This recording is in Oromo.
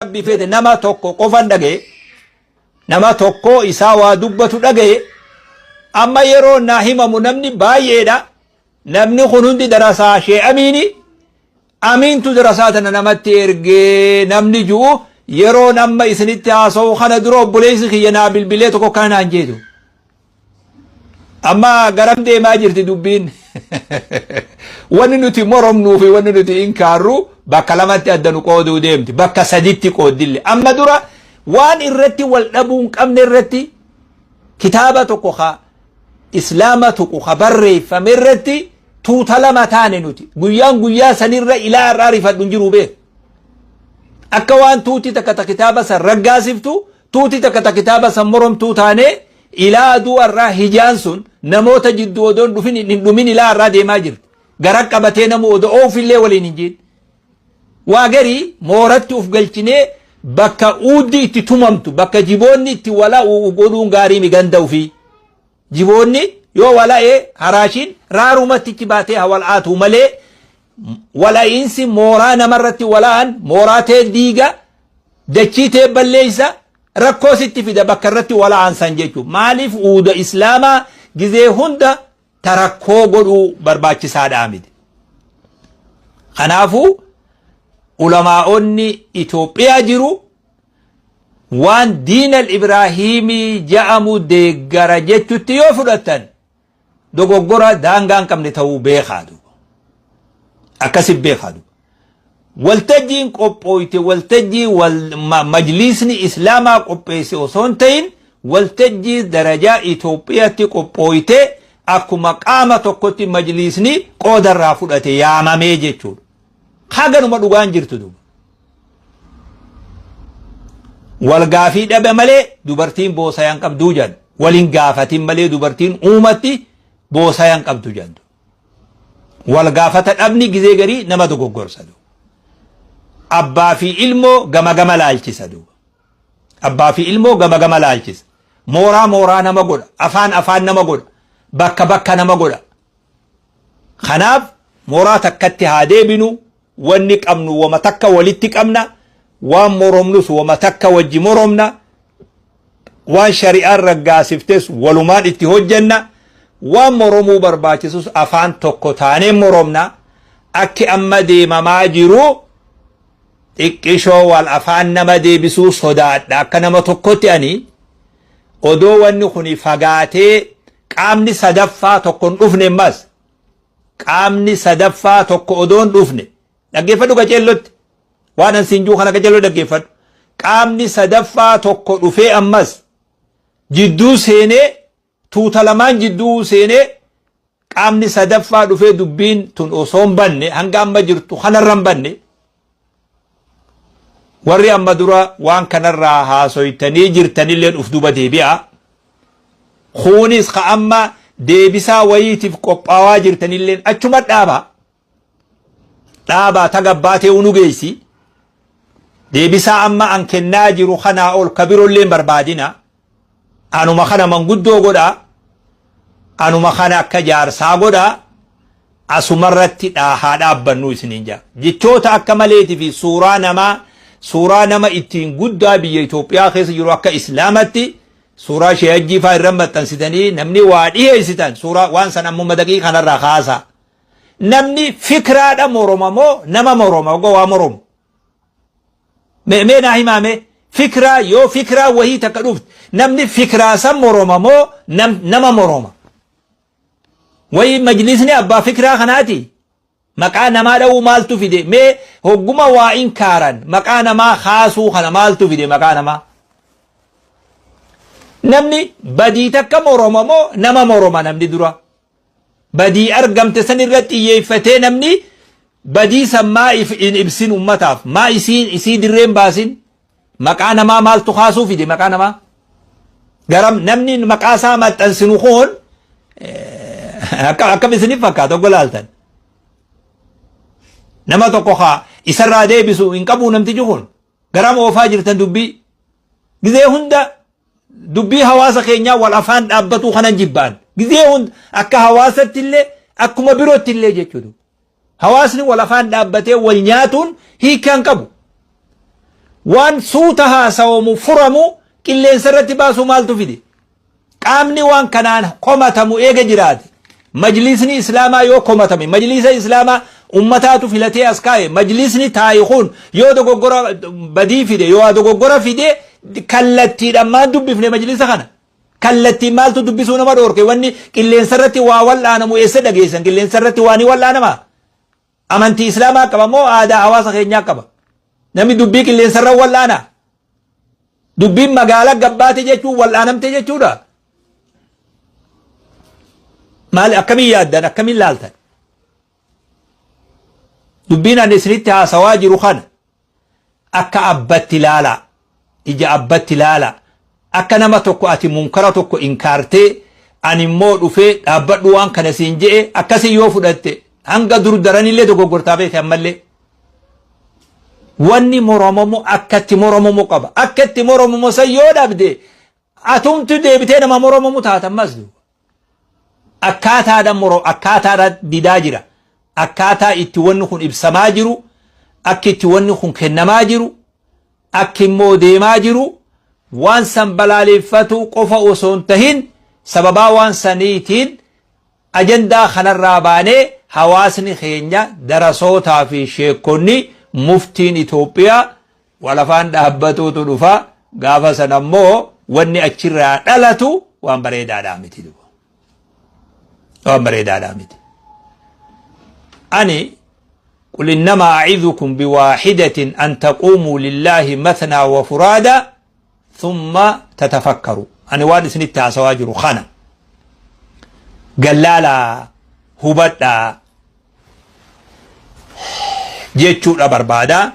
bifete nama tokko qofan dhagaye nama tokko isaa waa dubbatu dhagaye amma yeroo naa himamu namni baay'eedha namni kun hundi darasaa shee amiintu darasaa tana namatti ergee namni ji'u yeroo namma isinitti haasa'u kana dura obboleessi kiyya naa bilbilee tokko kanaan jeetu amma garam deemaa jirti dubbiin wanni nuti moromnuu fi wanni nuti inkaarru bakka lamatti addanu qooduu deemti bakka saditti qooddille amma dura waan irratti wal dhabuun qabne irratti kitaaba tokko islaama tokko barreeffame irratti tuuta lama taane nuti guyyaa sanirra ilaa irraa rifadhu jiru beek akka waan tuuti takka kitaaba san raggaasiftu tuuti takka kitaaba san moromtuu taane ilaa aduu irraa hijaan sun namoota jidduu odoon dhumin ilaa irraa deemaa jirti gara qabatee namu odoo oofillee waliin hin jiin waa garii mooratti uf galchinee bakka uuddi itti tumamtu bakka jiboonni itti wala godhuun gaarii miganda ufii jiboonni yoo wala'ee haraashin raarumatti itti baatee hawal'aatu malee wala'iinsi mooraa namarratti wala'an mooraa tee diiga dachii tee balleeysa rakkoo sitti fida bakka irratti wala'an san jechuun maaliif uuda islaamaa gizee hunda tarakkoo godhuu barbaachisaadhaa miti kanaafuu ulamaa'onni Itoophiyaa jiru waan diinal Ibraahimii ja'amu deeggara jechutti yoo fudhatan dogoggora daangaan qabne ta'uu beekaadu akkasi beekaadu waltajjiin qophooyte waltajjii majlisni islaamaa qopheesse osoo hin ta'in waltajjii darajaa Itoophiyaatti qophooyte akkuma qaama tokkotti majlisni qoodarraa fudhate yaamamee jechuudha haganuma dhugaan jirtu duba wal gaafii dhabe malee dubartiin boosayaan qabduu jedhu waliin gaafatin malee dubartiin uumatti boosayaan qabdu jedhu wal gaafata dhabni gizee garii nama dogoggorsa duba abbaa fi ilmoo gama laalchisa duba abbaa fi ilmoo gama laalchisa mooraa nama godha afaan nama godha bakka nama godha kanaaf mooraa takkatti haa deebinu wanni qabnu wama takka walitti qabna waan moromnus wama takka wajji moromna waan shari'aan raggaasiftes walumaan itti hojjenna waan moromuu barbaachisus afaan tokko taanee moromna akki amma deemamaa jiru xiqqishoo wal afaan nama deebisuu sodaadha akka nama tokkotti ani odoo wanni kuni fagaatee qaamni sadaffaa tokkon dhufne mas qaamni sadaffaa tokko odoon dhufne dhaggeeffadhu qaceellotti waan an siinjuu kana qaceelloo dhaggeeffadhu qaamni sadaffaa tokko dhufee ammas jidduu seenee tuuta lamaan jidduu seenee qaamni sadaffaa dhufee dubbiin tun osoo hin banne hanga amma jirtu kanarra hin banne warri amma dura waan kanarraa haasoytanii jirtanilleen uf duba deebi'a kunis ka amma deebisaa wayiitiif qophaawaa jirtanilleen achuma dhaabaa tagabbaatee unu geessi deebisaa amma an kennaa jiru kanaa ol kabirolleen barbaadina anuma kana manguddoo godha anuma kana akka jaarsaa godha asumarratti haa dhaabbannu isiniin jaa jechoota akka maleetii fi suuraa nama ittiin guddaa biyya Itoophiyaa keessa jiru akka islaamatti suuraa sheehajjii faa irra maxxansitanii namni waa dhiheessitan suuraa waan san ammuma daqii kanarraa kaasa namni fikraadha moroma moo nama moroma ogoo waa moromu mee naa himaame fikraa yoo fikraa wahii takka dhufte namni fikraa san moroma moo nama moroma wayii majlisni abbaa fikraa kanaati maqaa namaa dha'uu maaltu fide mee hogguma waa inkaaran maqaa namaa kaasuu kana maaltu fide maqaa namaa namni badii takka moroma moo nama moroma namni dura badii argamte san irratti xiyyeeffatee namni badii san maa ibsin ummataaf maa isii dirreen baasin maqaa namaa maaltu kaasuu fide maqaa namaa garam namni maqaa isaa maxxansinu kun akkam isiniif fakkaata oggo laaltan nama tokko isarraa deebisu hin qabu namtichi kun garam oofaa jirtan dubbii gizee hunda dubbii hawaasa keenyaa wal afaan dhaabbatuu kanan jibbaan gizee hunda akka hawaasattillee akkuma biroottillee jechuudha hawaasni wal afaan dhaabbatee wal nyaatuun hiikaan qabu وان صوتها سوم فرمو كلين سرتي باسو مالتو فيدي قامني وان كنان قومتمو ايجا جراد مجلسني اسلاما يو قومتمي مجلس اسلاما امتاتو فلتي اسكاي مجلسني تايخون يو دو غورا بدي فيدي يو دو غورا فيدي كلتي لما دب في مجلس خنا كلتي مالتو دبسونا ما دورك واني كلين سرتي وا ولا انا مو يسد غيسن كلين سرتي واني ولا انا ما امنتي اسلاما كما مو ادا حواس خينيا كبا نمي دبي كلين سر ولا انا دبي مغالا غباتي جچو ولا انا متي جچو دا مال اكمي يادن اكمي لالتن دبينا نسرتها سواجر خن اكا ابت لالا اجا ابت لالا اكا نما توكو اتي منكر توكو انكارتي اني مو دفه ابدو وان كان سينجي اكاسي يو فدته hanga dur darani le dogo gortabe tamalle wanni moromomo akkati moromomo qaba akkati moromomo sayoda bde atumtu debite na moromomo tata masdu akkata da moro akkata da didajira akkata itti wonni kun ibsamajiru akiti wonni kun kennamajiru akimmo demajiru wan san balalifatu qofa usontahin sababa wan sanitin ajenda khanarabane حواسني خينيا دراسوتا في شيكوني مفتين إثيوبيا ولا فان دهبتو تدفا غافا سنمو وني أشرا دلتو وان بريد آدامتي دو وان بريد آدامتي أني قل إنما أعظكم بواحدة أن تقوموا لله مثنى وفرادا ثم تتفكروا أنا وادسني التاسواجر خانا قلالا hubadha jechuudha barbaada